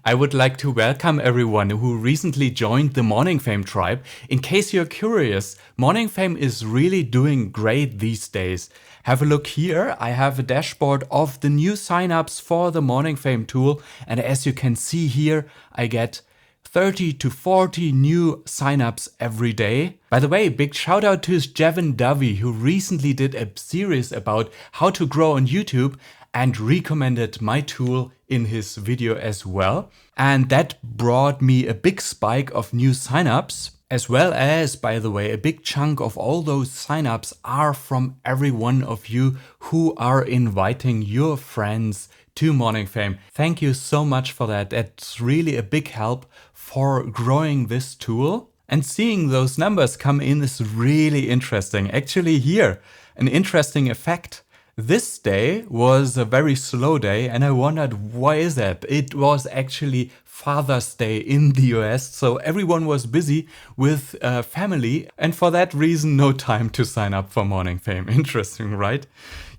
I would like to welcome everyone who recently joined the Morning Fame tribe. In case you're curious, Morning Fame is really doing great these days. Have a look here. I have a dashboard of the new signups for the Morning Fame tool. And as you can see here, I get 30 to 40 new signups every day. By the way, big shout out to Jevin Dovey, who recently did a series about how to grow on YouTube and recommended my tool in his video as well. And that brought me a big spike of new signups, as well as, by the way, a big chunk of all those signups are from every one of you who are inviting your friends to Morning Fame. Thank you so much for that. That's really a big help for growing this tool. And seeing those numbers come in is really interesting. Actually here, an interesting effect. This day was a very slow day and I wondered, why is that? It was actually Father's Day in the US, so everyone was busy with family, and for that reason, no time to sign up for Morning Fame. Interesting, right?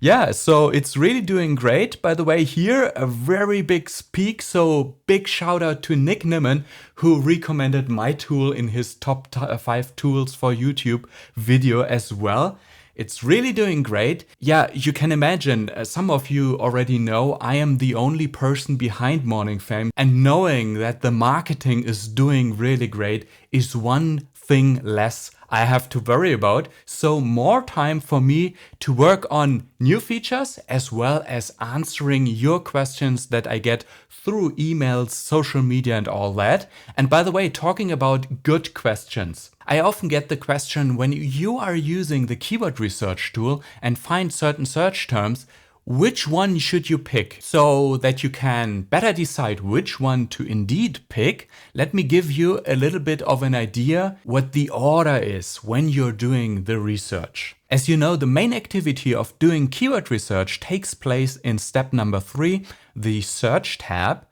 Yeah, so it's really doing great. By the way, here, a very big peak, so big shout out to Nick Nimmin, who recommended my tool in his top 5 tools for YouTube video as well. It's really doing great. Yeah, you can imagine, some of you already know I am the only person behind Morning Fame, and knowing that the marketing is doing really great is one thing less I have to worry about. So more time for me to work on new features as well as answering your questions that I get through emails, social media and all that. And by the way, talking about good questions, I often get the question when you are using the keyword research tool and find certain search terms, which one should you pick? So that you can better decide which one to indeed pick, let me give you a little bit of an idea what the order is when you're doing the research. As you know, the main activity of doing keyword research takes place in step number 3, the search tab.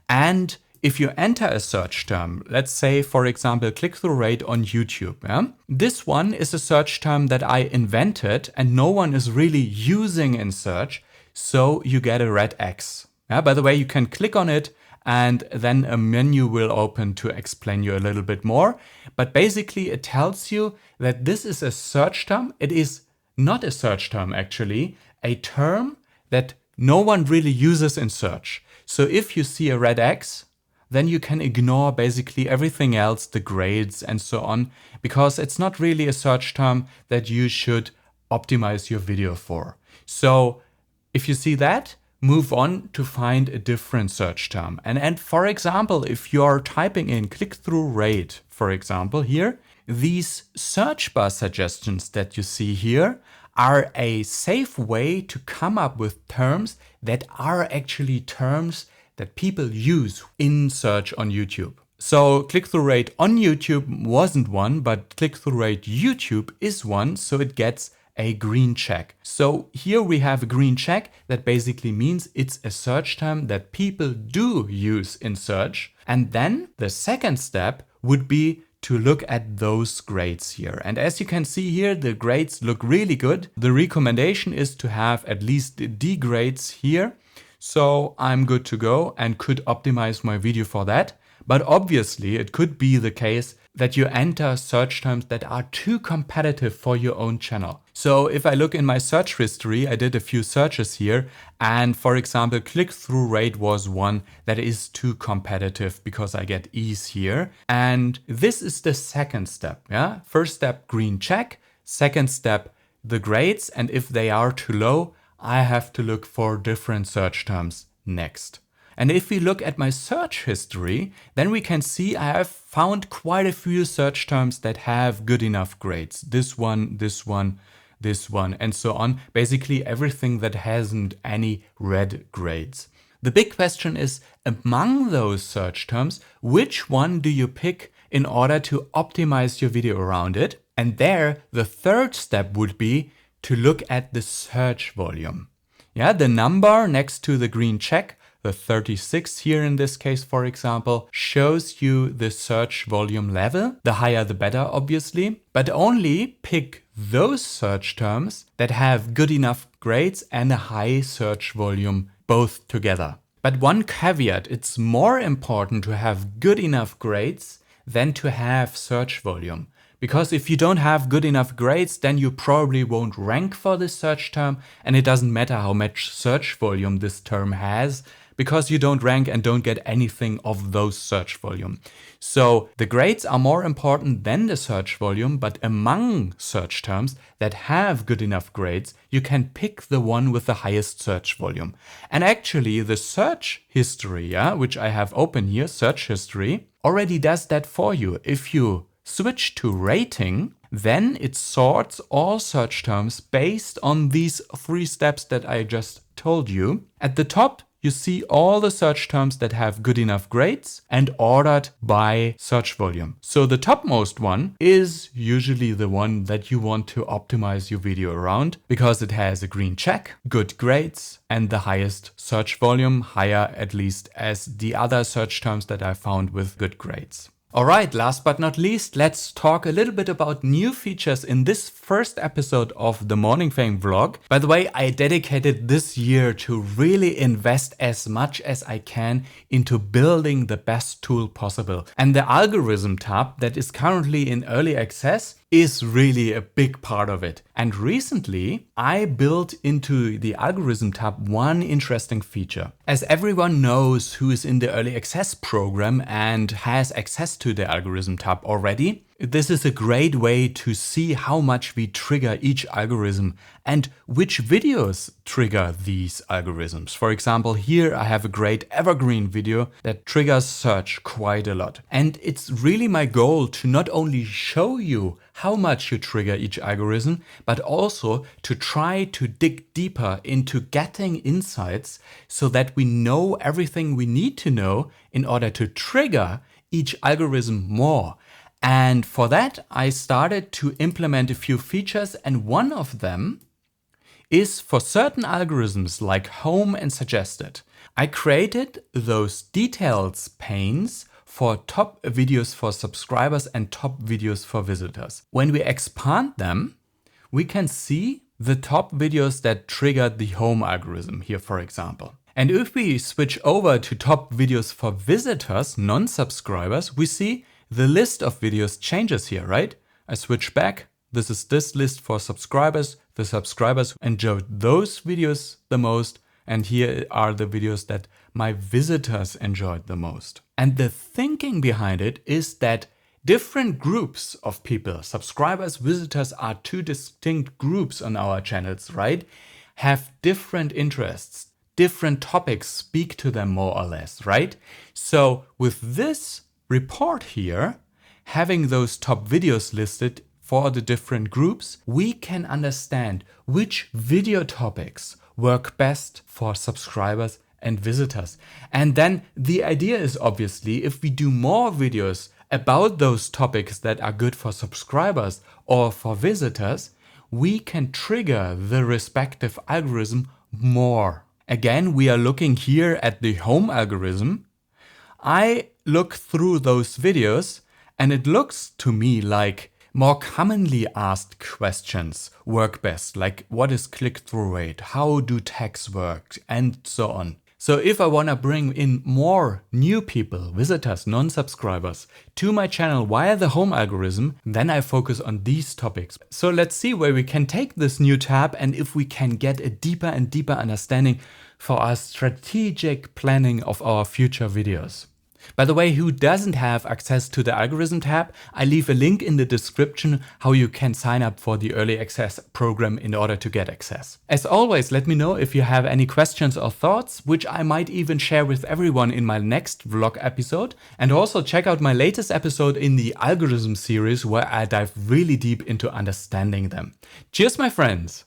And if you enter a search term, let's say, for example, click-through rate on YouTube. This one is a search term that I invented and no one is really using in search. So you get a red X. By the way, you can click on it and then a menu will open to explain you a little bit more. But basically it tells you that this is a search term. It is not a search term actually, a term that no one really uses in search. So if you see a red X, then you can ignore basically everything else, the grades and so on, because it's not really a search term that you should optimize your video for. So if you see that, move on to find a different search term. And for example, if you're typing in click-through rate, for example, here, these search bar suggestions that you see here are a safe way to come up with terms that are actually terms that people use in search on YouTube. So click-through rate on YouTube wasn't one, but click-through rate YouTube is one, so it gets a green check. So here we have a green check that basically means it's a search term that people do use in search. And then the second step would be to look at those grades here. And as you can see here, the grades look really good. The recommendation is to have at least D grades here. So I'm good to go and could optimize my video for that. But obviously it could be the case that you enter search terms that are too competitive for your own channel. So if I look in my search history, I did a few searches here. And for example, click-through rate was one that is too competitive because I get ease here. And this is the second step. First step, green check. Second step, the grades. And if they are too low, I have to look for different search terms next. And if we look at my search history, then we can see I have found quite a few search terms that have good enough grades. This one, this one, this one, and so on. Basically everything that hasn't any red grades. The big question is, among those search terms, which one do you pick in order to optimize your video around it? And there, the third step would be to look at the search volume. The number next to the green check, the 36 here in this case, for example, shows you the search volume level. The higher the better, obviously, but only pick those search terms that have good enough grades and a high search volume both together. But one caveat, it's more important to have good enough grades than to have search volume. Because if you don't have good enough grades, then you probably won't rank for this search term, and it doesn't matter how much search volume this term has, because you don't rank and don't get anything of those search volume. So the grades are more important than the search volume, but among search terms that have good enough grades, you can pick the one with the highest search volume. And actually the search history, which I have open here, search history, already does that for you. If you switch to rating, then it sorts all search terms based on these 3 steps that I just told you. At the top, you see all the search terms that have good enough grades and ordered by search volume. So the topmost one is usually the one that you want to optimize your video around because it has a green check, good grades, and the highest search volume, higher at least as the other search terms that I found with good grades. Alright, last but not least, let's talk a little bit about new features in this first episode of the Morning Fame vlog. By the way, I dedicated this year to really invest as much as I can into building the best tool possible. And the algorithm tab that is currently in early access is really a big part of it. And recently, I built into the algorithm tab one interesting feature. As everyone knows who is in the early access program and has access to the algorithm tab already, this is a great way to see how much we trigger each algorithm and which videos trigger these algorithms. For example, here I have a great evergreen video that triggers search quite a lot. And it's really my goal to not only show you how much you trigger each algorithm, but also to try to dig deeper into getting insights so that we know everything we need to know in order to trigger each algorithm more. And for that, I started to implement a few features, and one of them is for certain algorithms like home and suggested. I created those details panes for top videos for subscribers and top videos for visitors. When we expand them, we can see the top videos that triggered the home algorithm here, for example. And if we switch over to top videos for visitors, non-subscribers, we see the list of videos changes here, right? I switch back. This is this list for subscribers. The subscribers enjoyed those videos the most. And here are the videos that my visitors enjoyed the most. And the thinking behind it is that different groups of people, subscribers, visitors, are 2 distinct groups on our channels, right? Have different interests, different topics speak to them more or less, right? So with this report here, having those top videos listed for the different groups, we can understand which video topics work best for subscribers and visitors. And then the idea is obviously if we do more videos about those topics that are good for subscribers or for visitors, we can trigger the respective algorithm more. Again, we are looking here at the home algorithm. I look through those videos and it looks to me like more commonly asked questions work best, like what is click-through rate, how do tags work, and so on. So if I want to bring in more new people, visitors, non-subscribers to my channel via the home algorithm, then I focus on these topics. So let's see where we can take this new tab and if we can get a deeper and deeper understanding for our strategic planning of our future videos. By the way, who doesn't have access to the algorithm tab, I leave a link in the description how you can sign up for the early access program in order to get access. As always, let me know if you have any questions or thoughts, which I might even share with everyone in my next vlog episode. And also check out my latest episode in the algorithm series where I dive really deep into understanding them. Cheers, my friends!